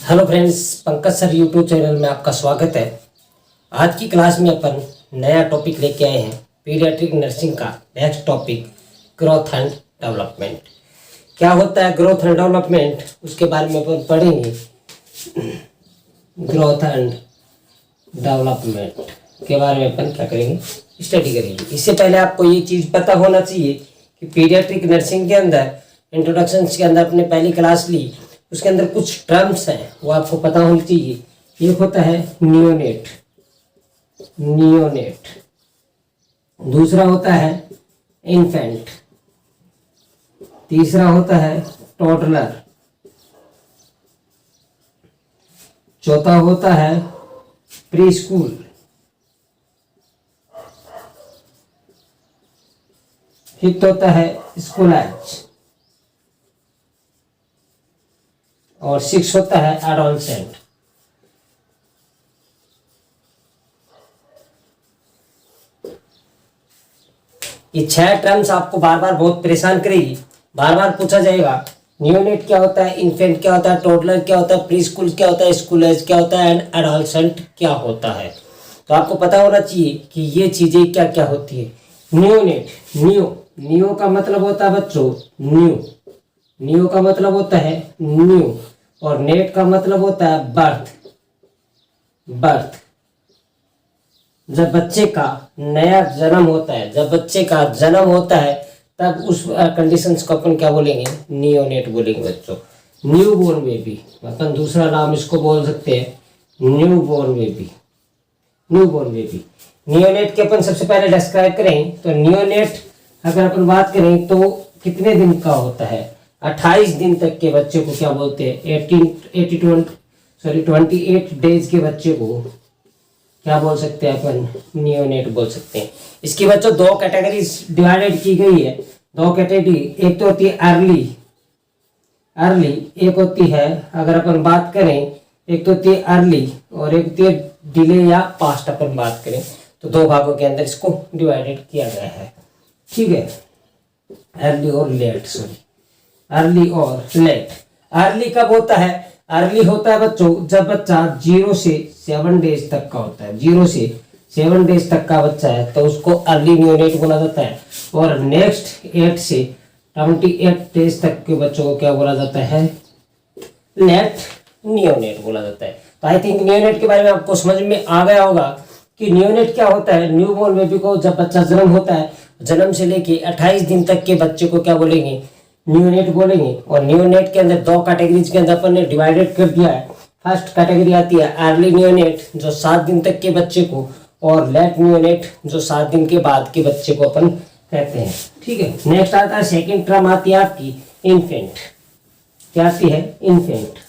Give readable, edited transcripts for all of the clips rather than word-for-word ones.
Hello friends, Pankaj sir YouTube channel में आपका स्वागत है। आज की क्लास में अपन नया टॉपिक लेके आए हैं, पीडियाट्रिक नर्सिंग का next topic growth and development. क्या होता है ग्रोथ एंड डेवलपमेंट, उसके बारे में अपन पढ़ेंगे। ग्रोथ एंड डेवलपमेंट के बारे में अपन क्या करेंगे, स्टडी करेंगे। इससे पहले आपको ये चीज़ पता होना चाहिए कि पीडियाट्रिक नर्सिंग के अंदर इंट्रोडक्शन के अंदर अपने पहली क्लास ली, उसके अंदर कुछ टर्म्स हैं वो आपको पता होनी चाहिए। एक होता है नियोनेट, दूसरा होता है इन्फेंट, तीसरा होता है टोडलर, चौथा होता है प्री स्कूल, फिफ्थ होता है स्कूल एज, और सिक्स होता है एडोलसेंट। ये 6 टर्म्स आपको बार बार बहुत परेशान करेगी। बार बार पूछा जाएगा नियोनेट क्या होता है, इन्फेंट क्या होता है, टोडलर क्या होता है, प्री स्कूल क्या होता है, स्कूल एज क्या होता है, एंड एडोलसेंट क्या होता है। तो आपको पता होना चाहिए कि ये चीजें क्या क्या होती है। नियोनेट, नियो का मतलब होता है बच्चों न्यू का मतलब होता है न्यू, और नेट का मतलब होता है बर्थ। जब बच्चे का नया जन्म होता है, तब उस कंडीशंस को अपन क्या बोलेंगे, नियोनेट बोलेंगे बच्चों। न्यू बोर्न बेबी, अपन दूसरा नाम इसको बोल सकते हैं न्यू बोर्न बेबी। नियोनेट के अपन सबसे पहले डिस्क्राइब करें तो नियोनेट अगर अपन बात करें तो कितने दिन का होता है, 28 दिन तक के बच्चे को क्या बोलते हैं, 28 डेज के बच्चे को क्या बोल सकते हैं अपन, नियोनेट बोल सकते हैं। इसकी बच्चों 2 कैटेगरीज डिवाइडेड की गई है। 2 कैटेगरी, एक तो होती है अर्ली, एक होती है अगर अपन बात करें, एक तो होती है अर्ली और एक होती है डिले या पास्ट। अपन बात करें तो 2 भागों के अंदर इसको डिवाइडेड किया गया है, ठीक है। अर्ली और लेट, अर्ली और लेट। अर्ली कब होता है, अर्ली होता है बच्चों जब बच्चा 0 से 7 डेज तक का होता है। 0 से 7 डेज तक का बच्चा है तो उसको अर्ली नियोनेट बोला जाता है। और नेक्स्ट 8 से 28 डेज तक के बच्चों को क्या बोला जाता है, लेट नियोनेट बोला जाता है। तो आई थिंक नियोनेट के बारे में आपको समझ में आ गया होगा कि नियोनेट क्या होता है। न्यू बॉर्न बेबी को जब बच्चा जन्म होता है, जन्म से लेके 28 दिन तक के बच्चे को क्या बोलेंगे, नियोनेट बोलेंगे। और नियोनेट के अंदर 2 कैटेगरीज के अंदर अपन ने डिवाइडेड कर दिया है। फर्स्ट कैटेगरी आती है अर्ली नियोनेट जो 7 दिन तक के बच्चे को, और लेट नियोनेट जो 7 दिन के बाद के बच्चे को अपन कहते हैं, ठीक है। नेक्स्ट आता है सेकंड टर्म आती है आपकी इन्फेंट। क्या आती है, इन्फेंट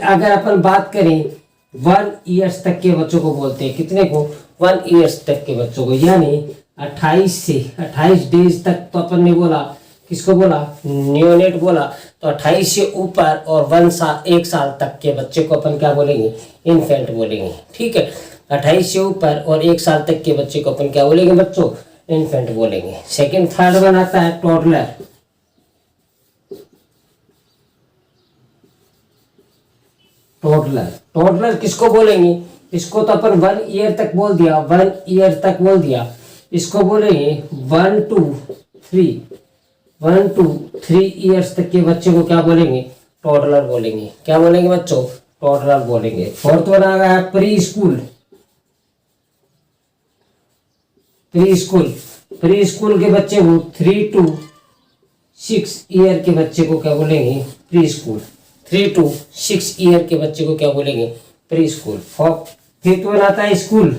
अगर अपन बात करें 1 ईयर्स तक के बच्चों को बोलते हैं। कितने को, 1 ईयर्स तक के बच्चों को, यानी 28 डेज तक तो अपन ने बोला, किसको बोला, नियोनेट बोला। तो 28 से ऊपर और 1 साल तक के बच्चे को अपन क्या बोलेंगे, इन्फेंट बोलेंगे, ठीक है। 28 से ऊपर और 1 साल तक के बच्चे को अपन क्या बोलेंगे बच्चों, इन्फेंट बोलेंगे। सेकंड थर्ड वन आता है टोडलर। टोडलर किसको बोलेंगे, इसको तो अपन 1 ईयर तक बोल दिया, इसको बोलेंगे 1 to 3 ईयर्स तक के बच्चे को क्या बोलेंगे, टोडलर बोलेंगे। क्या बोलेंगे बच्चों, टोडलर बोलेंगे। फोर्थ वन आ गया प्री स्कूल के बच्चे को 3 to 6 ईयर के बच्चे को क्या बोलेंगे, प्री स्कूल। 3 to 6 ईयर के बच्चे को क्या बोलेंगे, प्री स्कूल। फिफ्थ वन आता है स्कूल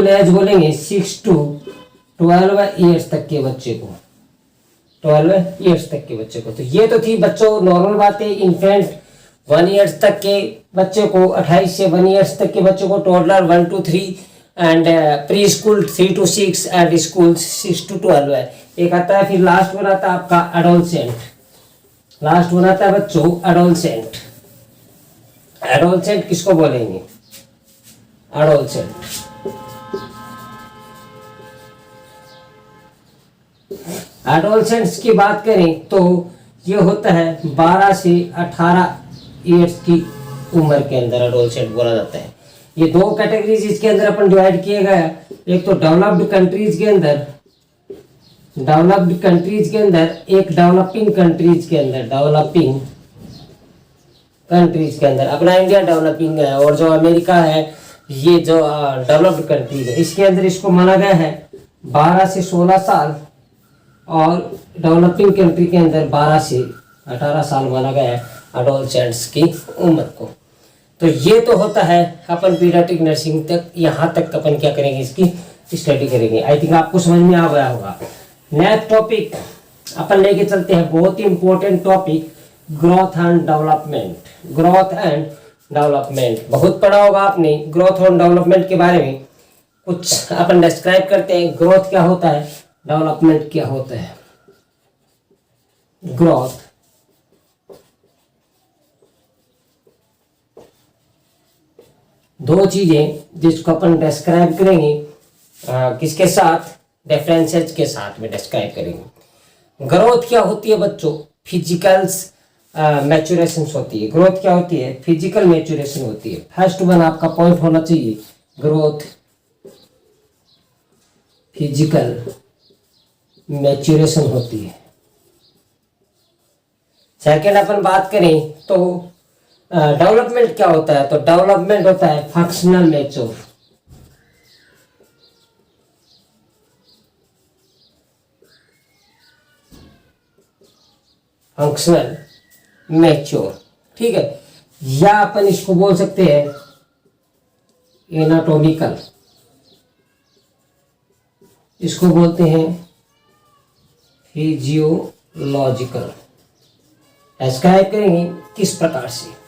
एज बोलेंगे 6 to 12 ईयर्स तक के बच्चे को, 12 ईयर्स तक के बच्चे को। तो ये तो थी बच्चों नॉर्मल बातें। इन्फेंट 1 ईयर्स तक के बच्चे को, 28 से 1 ईयर्स तक के बच्चों को toddler 1 to 3, and pre school 3 to 6, and school 6 to 12 है। एक आता है, फिर लास्ट वन आता है आपका एडोलसेंट। लास्ट वन आता है बच्चों एडोलसेंट। एडोलसेंट किसको बोलेंगे, एडोलसेंट। एडोलसेंट्स की बात करें तो ये होता है 12 से 18 ईयर्स की उम्र के अंदर एडोलसेंट बोला जाता है। ये दो कैटेगरीज इसके अंदर अपन डिवाइड किए गए, एक तो डेवलप्ड कंट्रीज के अंदर, एक डेवलपिंग कंट्रीज के अंदर अपना इंडिया डेवलपिंग है, और जो अमेरिका है ये जो डेवलप्ड कंट्रीज है, इसके अंदर इसको माना गया है 12 से 16 साल, और डेवलपिंग कंट्री के अंदर 12 से 18 साल माना गया है एडोलसेंट्स की उम्र को। तो ये तो होता है अपन पीडियाट्रिक नर्सिंग तक, यहाँ तक अपन क्या करेंगे, इसकी स्टडी करेंगे। आई थिंक आपको समझ में आ गया होगा। नेक्स्ट टॉपिक अपन लेके चलते हैं, बहुत ही important topic, growth and development. बहुत पढ़ा होगा आपने ग्रोथ और डेवलपमेंट के बारे में। कुछ अपन डिस्क्राइब करते हैं, ग्रोथ क्या होता है, डेवलपमेंट क्या होता है। ग्रोथ दो चीजें जिसको अपन डिस्क्राइब करेंगे, किसके साथ, डिफरेंसेस के साथ में डिस्क्राइब करेंगे। ग्रोथ क्या होती है बच्चों, फिजिकल्स मैच्योरेशन होती है। ग्रोथ क्या होती है, फिजिकल मैच्योरेशन होती है। फर्स्ट वन आपका पॉइंट होना चाहिए, ग्रोथ फिजिकल मैच्योरेशन होती है। सेकेंड अपन बात करें तो डेवलपमेंट क्या होता है, तो डेवलपमेंट होता है फंक्शनल मैच्योर। फंक्शनल मैच्योर, ठीक है, या अपन इसको बोल सकते हैं एनाटॉमिकल, इसको बोलते हैं फिजियोलॉजिकल। डिस्क्राइब करेंगे किस प्रकार से,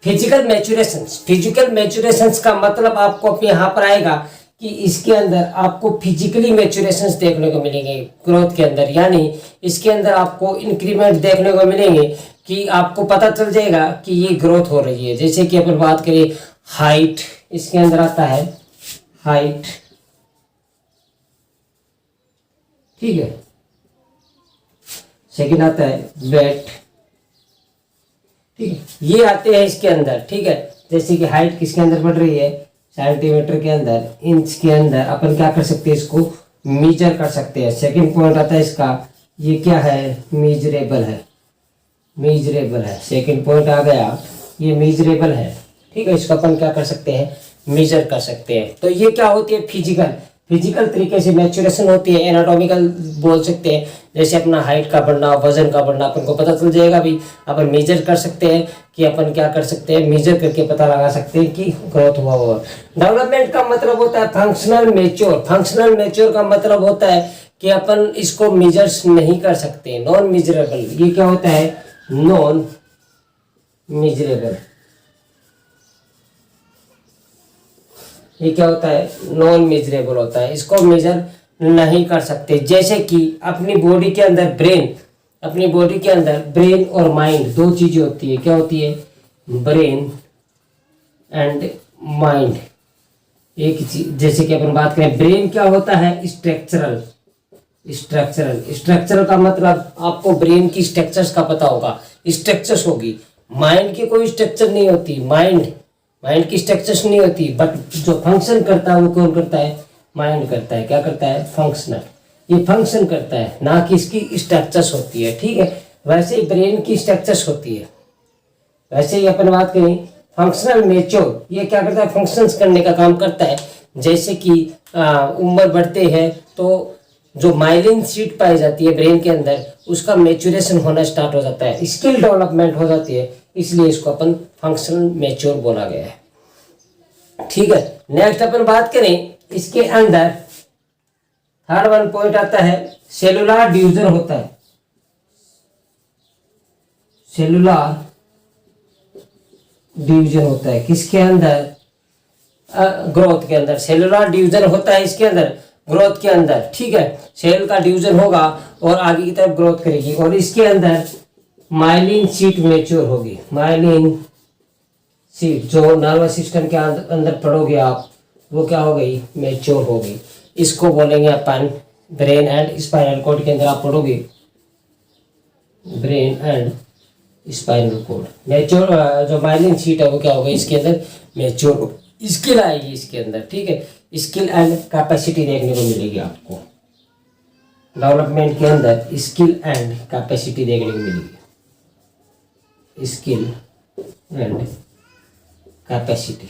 फिजिकल मैच्योरेशंस का मतलब आपको अपने यहाँ पर आएगा कि इसके अंदर आपको फिजिकली मैच्योरेशंस देखने को मिलेंगे ग्रोथ के अंदर, यानी इसके अंदर आपको इंक्रीमेंट देखने को मिलेंगे कि आपको पता चल जाएगा कि ये ग्रोथ हो रही है। जैसे कि अपन बात करें हाइट, इसके अंदर आता है हाइट, ठीक है। सेकंड आता है वेट, ठीक है, ये आते हैं इसके अंदर, ठीक है। जैसे कि हाइट किसके अंदर बढ़ रही है, सेंटीमीटर के अंदर, इंच के अंदर। अपन क्या कर सकते हैं, इसको मीजर कर सकते हैं। सेकंड पॉइंट आता है इसका, ये क्या है, मीजरेबल है। सेकंड पॉइंट आ गया, ये मीजरेबल है, ठीक है। इसको अपन क्या कर सकते हैं, मीजर कर सकते हैं। तो ये क्या होती है, फिजिकल तरीके से मैच्योरेशन होती है। एनाटॉमिकल बोल सकते हैं, जैसे अपना हाइट का बढ़ना, वजन का बढ़ना अपन को पता चल जाएगा भी। अपन मेजर कर सकते हैं कि अपन क्या कर सकते हैं, मेजर करके पता लगा सकते हैं कि ग्रोथ हुआ हुआ। डेवलपमेंट का मतलब होता है फंक्शनल मैच्योर का मतलब होता है कि अपन इसको मेजर्स नहीं कर सकते, नॉन मेजरेबल। ये क्या होता है, नॉन मेजरेबल। ये क्या होता है, नॉन मेजरेबल होता है, इसको मेजर नहीं कर सकते। जैसे कि अपनी बॉडी के अंदर ब्रेन और माइंड दो चीजें होती है। क्या होती है, ब्रेन एंड माइंड एक चीज। जैसे कि अपन बात करें, ब्रेन क्या होता है, स्ट्रक्चरल का मतलब आपको ब्रेन की स्ट्रक्चर्स का पता होगा, स्ट्रक्चर्स होगी। माइंड की कोई स्ट्रक्चर नहीं होती, माइंड की स्ट्रक्चर्स नहीं होती, बट जो फंक्शन करता है वो कौन करता है, माइंड करता है। क्या करता है, फंक्शनल। ये फंक्शन करता है, ना कि इसकी स्ट्रक्चर्स होती है, ठीक है। वैसे ही ब्रेन की स्ट्रक्चर्स होती है। वैसे ही अपन बात करें फंक्शनल मैच्योर, ये क्या करता है, फंक्शंस करने का काम करता है। जैसे कि उम्र बढ़ते हैं तो जो माइलिन शीट पाई जाती है ब्रेन के अंदर, उसका मैच्योरेशन होना स्टार्ट हो जाता है, स्किल डेवलपमेंट हो जाती है, इसलिए इसको अपन फंक्शनल मैच्योर बोला गया है, ठीक है। नेक्स्ट अपन बात करें, इसके अंदर थर्ड वन पॉइंट आता है, सेलुलर डिवीजन होता है। किसके अंदर, ग्रोथ के अंदर सेलुलर डिवीजन होता है, इसके अंदर ग्रोथ के अंदर, ठीक है। सेल का डिवीजन होगा और आगे की तरफ ग्रोथ करेगी, और इसके अंदर माइलिन शीट मैच्योर होगी। माइलिन शीट जो नर्वस सिस्टम के अंदर पढ़ोगे आप, वो क्या हो गई, मैच्योर हो गई। इसको बोलेंगे अपन ब्रेन एंड स्पाइनल कॉर्ड के अंदर आप पढ़ोगे brain and spinal cord. Mature जो माइलिन शीट है वो क्या होगा इसके अंदर, मैच्योर स्किल आएगी इसके अंदर, ठीक है। स्किल एंड कैपेसिटी देखने को मिलेगी आपको डेवलपमेंट के अंदर, स्किल एंड कैपेसिटी देखने को मिलेगी, स्किल एंड कैपेसिटी,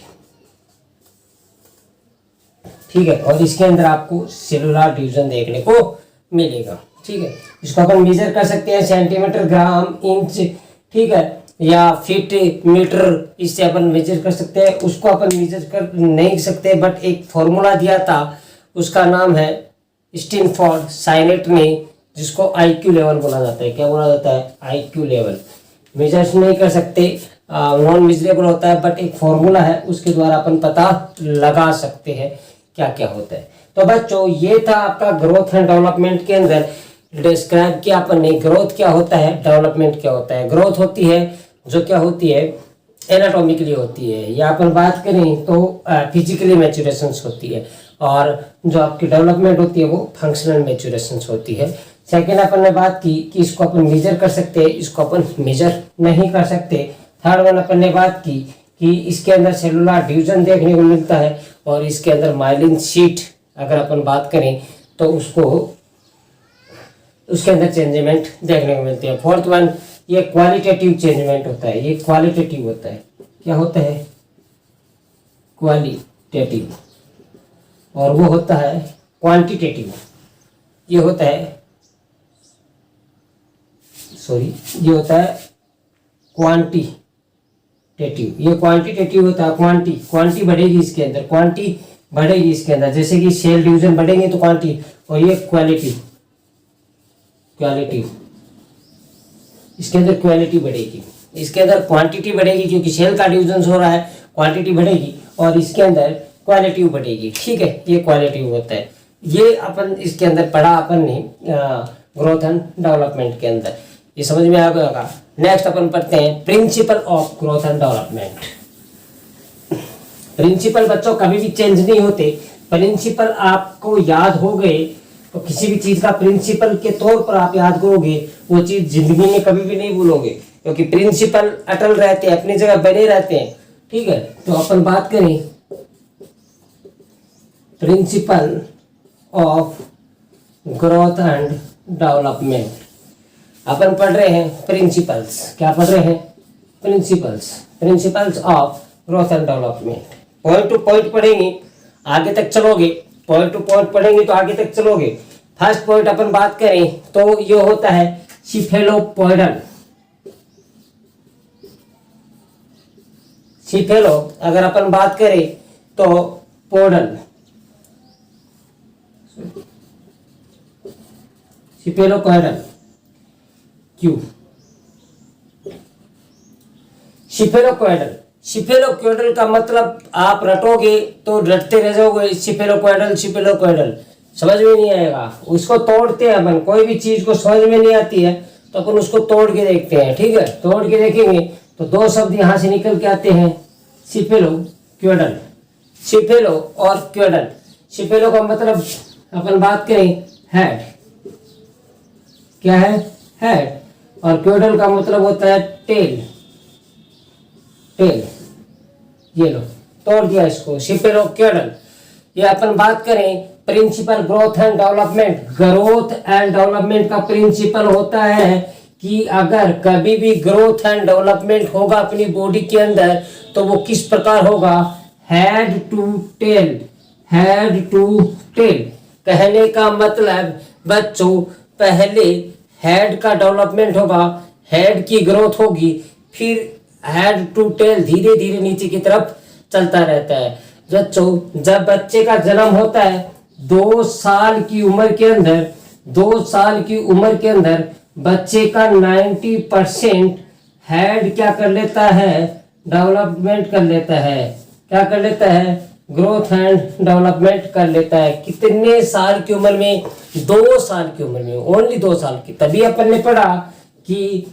ठीक है। और इसके अंदर आपको सेलुलर डिवीजन देखने को मिलेगा, ठीक है। इसको अपन मेजर कर सकते हैं सेंटीमीटर, ग्राम, इंच, ठीक है, या फीट, मीटर, इससे अपन मेजर कर सकते हैं। उसको अपन मेजर कर नहीं सकते, बट एक फॉर्मूला दिया था, उसका नाम है स्टिनफोर्ड साइनेट ने, जिसको आईक्यू लेवल बोला जाता है। क्या बोला जाता है? IQ level. मेजर नहीं कर सकते, नॉन मेजरेबल होता है, बट एक फॉर्मूला है, उसके द्वारा अपन पता लगा सकते हैं क्या क्या होता है। तो बच्चों ये था आपका ग्रोथ एंड डेवलपमेंट के अंदर डिस्क्राइब किया अपन ने, ग्रोथ क्या होता है, डेवलपमेंट क्या होता है। ग्रोथ होती है जो क्या होती है, एनाटॉमिकली होती है, या अपन बात करें तो फिजिकली मैच्योरेशंस होती है, और जो आपकी डेवलपमेंट होती है वो फंक्शनल मैच्योरेशंस होती है। सेकेंड अपन ने बात की कि इसको अपन मेजर कर सकते हैं, इसको अपन मेजर नहीं कर सकते। थर्ड वन अपन ने बात की कि इसके अंदर सेलुलर डिवीजन देखने को मिलता है, और इसके अंदर माइलिन शीट अगर अपन बात करें तो उसके अंदर चेंजमेंट देखने को मिलती है। फोर्थ वन ये क्वालिटेटिव चेंजमेंट होता है, ये क्वालिटेटिव होता है। क्या होता है? क्वालिटेटिव। और वो होता है क्वांटिटेटिव। ये होता है ये होता है क्वांटिटेटिव। ये क्वांटिटेटिव होता है, क्वांटी बढ़ेगी इसके अंदर, क्वांटी बढ़ेगी इसके अंदर, जैसे कि सेल डिवीजन बढ़ेंगे तो क्वांटी, और ये क्वालिटी इसके अंदर क्वालिटी बढ़ेगी, इसके अंदर क्वांटिटी बढ़ेगी, क्योंकि सेल का डिवीजन हो रहा है, क्वांटिटी बढ़ेगी, और इसके अंदर क्वालिटी बढ़ेगी, ठीक है। ये क्वालिटी होता है, ये अपन इसके अंदर पढ़ा अपन ने ग्रोथ एंड डेवलपमेंट के अंदर, ये समझ में आ गया होगा। नेक्स्ट अपन पढ़ते हैं principle of growth and development. Principle बच्चों कभी भी चेंज नहीं होते। प्रिंसिपल आपको याद हो गए तो किसी भी चीज का प्रिंसिपल के तौर पर आप याद करोगे, वो चीज जिंदगी में कभी भी नहीं भूलोगे, क्योंकि प्रिंसिपल अटल रहते हैं, अपनी जगह बने रहते हैं, ठीक है। तो अपन बात करें principle of growth and development, अपन पढ़ रहे हैं प्रिंसिपल्स। क्या पढ़ रहे हैं? Principles of growth and development. Point to point पढ़ेंगे, आगे तक चलोगे, पॉइंट टू पॉइंट पढ़ेंगे तो आगे तक चलोगे। फर्स्ट पॉइंट अपन बात करें तो ये होता है सिफेलोपोइडल। सिफेलो अगर अपन बात करें तो पोडल, सिफेलोपोइडल क्यों? सिफेलोपोइडल का मतलब आप रटोगे तो रटते रह जाओगे, सिफेलोपोइडल समझ में नहीं आएगा। उसको तोड़ते हैं अपन, कोई भी चीज को समझ में नहीं आती है तो अपन उसको तोड़ के देखते हैं, ठीक है। तोड़ के देखेंगे तो दो शब्द यहाँ से निकल के आते हैं, सिफेलोपोइडल, सिफेलो और क्योडल। सिफेलो का मतलब अपन बात करें हेड, क्या है? हेड। और क्योडल का मतलब होता है टेल। ये लो, तोड़ दिया इसको, सिफेलोक्योडल। ये अपन बात करें principle growth and development. Growth and development का प्रिंसिपल होता है कि अगर कभी भी ग्रोथ एंड डेवलपमेंट होगा अपनी बॉडी के अंदर तो वो किस प्रकार होगा? Head to tail. कहने का मतलब बच्चों पहले हेड का डेवलपमेंट होगा, हेड की ग्रोथ होगी, फिर हेड टू टेल धीरे धीरे नीचे की तरफ चलता रहता है। बच्चों जब बच्चे का जन्म होता है 2 साल की उम्र के अंदर बच्चे का 90% हेड क्या कर लेता है? डेवलपमेंट कर लेता है। क्या कर लेता है? ग्रोथ एंड डेवलपमेंट कर लेता है। कितने साल की उम्र में? 2 साल की उम्र में, ओनली 2 साल की। तभी अपन ने पढ़ा कि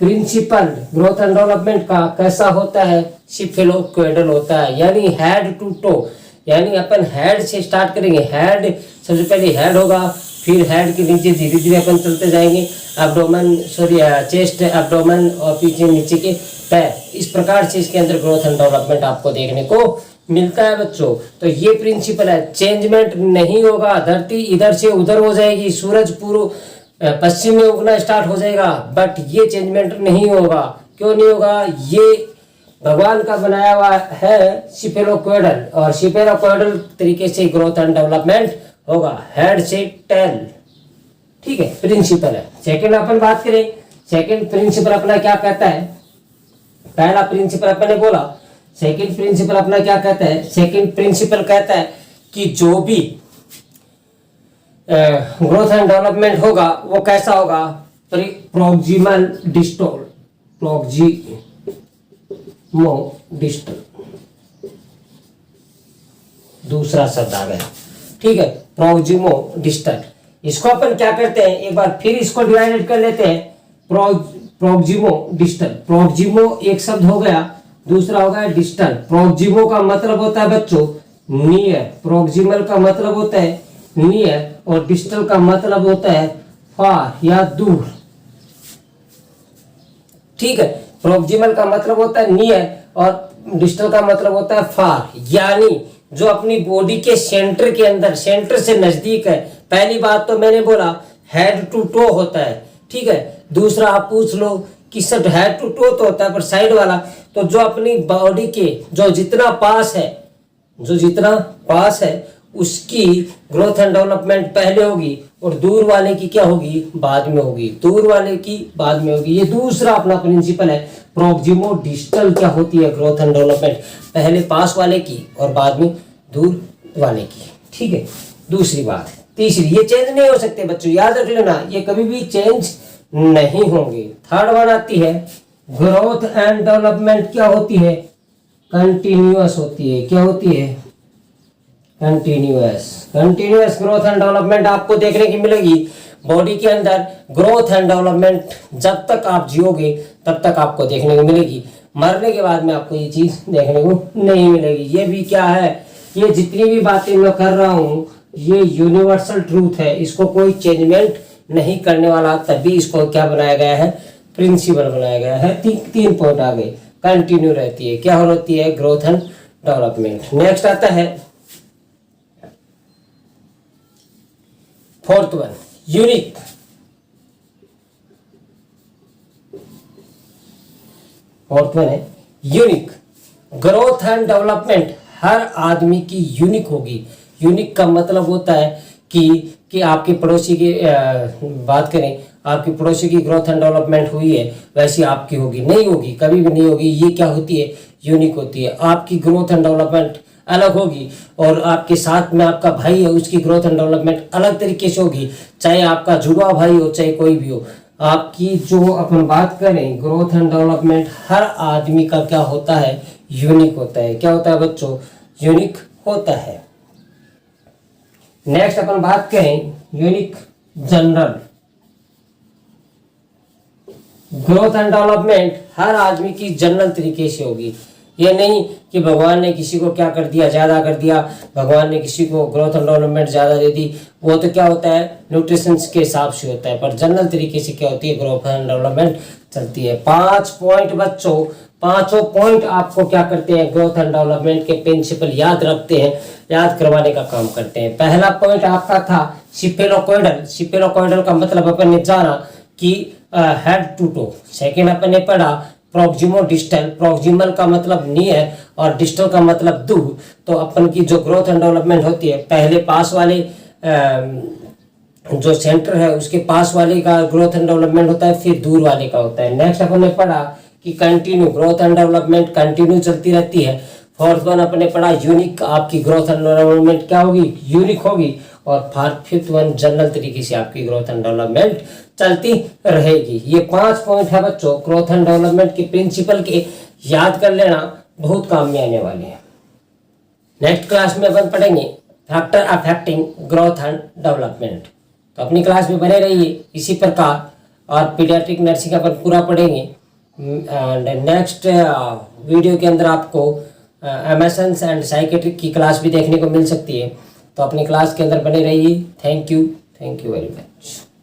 प्रिंसिपल ग्रोथ एंड डेवलपमेंट का कैसा होता है? सिफेलोक्योडल होता है, यानी हेड टू टो, यानी अपन हेड से स्टार्ट करेंगे। हेड सबसे पहले हेड होगा, फिर हेड के नीचे धीरे धीरे अपन चलते जाएंगे, एब्डोमेन सॉरी चेस्ट, एब्डोमेन और पीछे नीचे के पैर। इस प्रकार से इसके अंदर ग्रोथ एंड डेवलपमेंट आपको देखने को मिलता है बच्चों। तो ये प्रिंसिपल है, चेंजमेंट नहीं होगा, धरती इधर से उधर हो जाएगी, सूरज पूर्व पश्चिम में उगना स्टार्ट हो जाएगा, बट ये चेंजमेंट नहीं होगा। क्यों नहीं होगा? ये भगवान का बनाया हुआ है सिफेलोक्वेडल, और सिफेलोक्वेडल तरीके से ग्रोथ एंड डेवलपमेंट होगा, हेड से टेल। ठीक है, प्रिंसिपल है। सेकंड अपन बात करें, सेकंड प्रिंसिपल अपना क्या कहता है? पहला प्रिंसिपल अपन ने बोला, सेकंड प्रिंसिपल अपना क्या कहता है? सेकंड प्रिंसिपल कहता है कि जो भी ग्रोथ एंड डेवलपमेंट होगा वो कैसा होगा? प्रॉक्सिमल डिस्टल, प्रॉक्सिमो डिस्टल, दूसरा शब्द आ गया। ठीक है, प्रॉक्सिमो डिस्टल। इसको अपन क्या करते हैं, एक बार फिर इसको डिवाइडेड कर लेते हैं। प्रॉक्सिमो डिस्टल, प्रॉक्सिमो एक शब्द हो गया, दूसरा हो गया डिस्टल। प्रॉक्सिमो का मतलब होता है बच्चों नियर, प्रॉक्सिमल का मतलब होता है नियर, और डिस्टल का मतलब होता है फार या दूर। ठीक है, प्रॉक्सिमल का मतलब होता है नियर और डिस्टल का मतलब होता है फार, यानी जो अपनी बॉडी के सेंटर के अंदर, सेंटर से नजदीक है। पहली बात तो मैंने बोला हेड टू टो होता है। ठीक है, दूसरा आप पूछ लो कि सब हेड टू टो तो होता है, पर साइड वाला तो जो अपनी बॉडी के जो जितना पास है, जो जितना पास है उसकी ग्रोथ एंड डेवलपमेंट पहले होगी, और दूर वाले की क्या होगी? बाद में होगी, दूर वाले की बाद में होगी। ये दूसरा अपना प्रिंसिपल है। प्रॉक्सिमो डिस्टल क्या होती है ग्रोथ एंड डेवलपमेंट? पहले पास वाले की और बाद में दूर वाले की। ठीक है, दूसरी बात। तीसरी, ये चेंज नहीं हो सकते बच्चों, याद रख लेना, ये कभी भी चेंज नहीं होंगे। थर्ड वन आती है, ग्रोथ एंड डेवलपमेंट क्या होती है? कंटिन्यूअस होती है। क्या होती है? Continuous. Continuous growth and development आपको देखने की मिलेगी बॉडी के अंदर। ग्रोथ एंड डेवलपमेंट जब तक आप जियोगे तब तक आपको देखने को मिलेगी, मरने के बाद में आपको ये चीज देखने को नहीं मिलेगी। ये भी क्या है, ये जितनी भी बातें मैं कर रहा हूँ ये यूनिवर्सल ट्रूथ है, इसको कोई चेंजमेंट नहीं करने वाला, तभी इसको क्या बनाया गया है? प्रिंसिपल बनाया गया है। तीन पॉइंट आ गए, कंटिन्यू रहती है। क्या होती है? Growth and development. नेक्स्ट आता है fourth one, unique. Fourth one है यूनिक। ग्रोथ एंड डेवलपमेंट हर आदमी की यूनिक होगी। यूनिक का मतलब होता है कि आपके पड़ोसी की बात करें, आपकी पड़ोसी की ग्रोथ एंड डेवलपमेंट हुई है वैसी आपकी होगी नहीं, होगी कभी भी नहीं होगी। ये क्या होती है? यूनिक होती है। आपकी ग्रोथ एंड डेवलपमेंट अलग होगी, और आपके साथ में आपका भाई है उसकी ग्रोथ एंड डेवलपमेंट अलग तरीके से होगी, चाहे आपका जुड़वा भाई हो चाहे कोई भी हो। आपकी जो अपन बात करें ग्रोथ एंड डेवलपमेंट हर आदमी का क्या होता है? यूनिक होता है। क्या होता है बच्चों? यूनिक होता है। नेक्स्ट अपन बात करें unique general. Growth and development हर आदमी की जनरल तरीके से होगी। ये नहीं कि भगवान ने किसी को क्या कर दिया, ज्यादा कर दिया, भगवान ने किसी को ग्रोथ एंड डेवलपमेंट ज्यादा दे दी, वो तो क्या होता है न्यूट्रिशन के हिसाब से होता है, पर जनरल तरीके से क्या होती है? ग्रोथ एंड डेवलपमेंट चलती है। 5 पॉइंट बच्चों, पांचों पॉइंट आपको क्या करते हैं? ग्रोथ एंड डेवलपमेंट के प्रिंसिपल याद रखते हैं, याद करवाने का काम करते हैं। पहला पॉइंट आपका था सिफेलोक्वेडल। सिफेलोक्वेडल का मतलब अपन ने जाना कि हेड टू टो। सेकेंड अपन ने पढ़ा प्रॉक्सिमो डिस्टल। प्रॉक्सिमल का मतलब नियर और डिस्टल का मतलब दूर। तो अपन की जो ग्रोथ एंड डेवलपमेंट होती है, पहले पास वाले जो सेंटर है उसके पास वाले का ग्रोथ एंड डेवलपमेंट होता है, फिर दूर वाले का होता है। नेक्स्ट अपन ने पढ़ा कि continue, growth and development continue चलती रहती है। फोर्थ वन अपन ने पढ़ा यूनिक, आपकी ग्रोथ एंड डेवलपमेंट क्या होगी? यूनिक होगी। और फिफ्थ वन जनरल तरीके से आपकी ग्रोथ एंड डेवलपमेंट चलती रहेगी। ये 5 पॉइंट है बच्चों ग्रोथ एंड डेवलपमेंट के प्रिंसिपल के, याद कर लेना, बहुत काम में आने वाले हैं। नेक्स्ट क्लास में अपन पढ़ेंगे factor affecting growth and development. तो अपनी क्लास में बने रहिए इसी प्रकार, और पीडियाट्रिक नर्सिंग अपन पूरा पढ़ेंगे। एंड नेक्स्ट वीडियो के अंदर आपको एमएसएन एंड साइकेट्रिक की क्लास भी देखने को मिल सकती है। तो अपनी क्लास के अंदर बने रहिए। Thank you. Thank you very much.